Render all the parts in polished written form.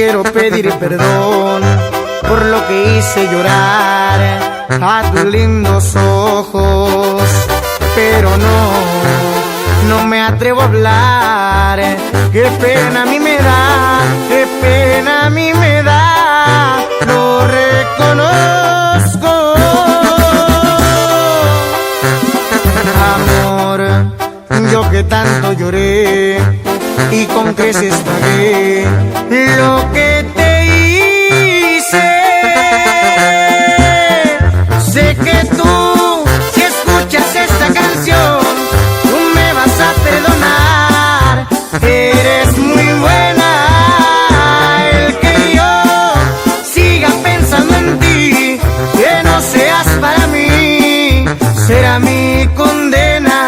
quiero pedir perdón por lo que hice llorar a tus lindos ojos, pero no me atrevo a hablar. Qué pena a mí me da, qué pena a mí me da, lo reconozco. Amor, yo que tanto lloré y con creces pagué lo que te hice. Sé que tú, si escuchas esta canción, tú me vas a perdonar. Eres muy buena, el que yo siga pensando en ti, que no seas para mí, será mi condena.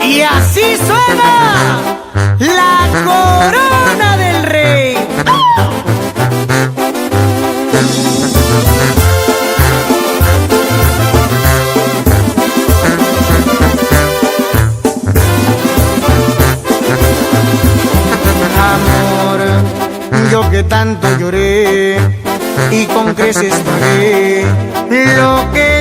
Y así suena la corona del rey. Amor, yo que tanto lloré y con creces pagué lo que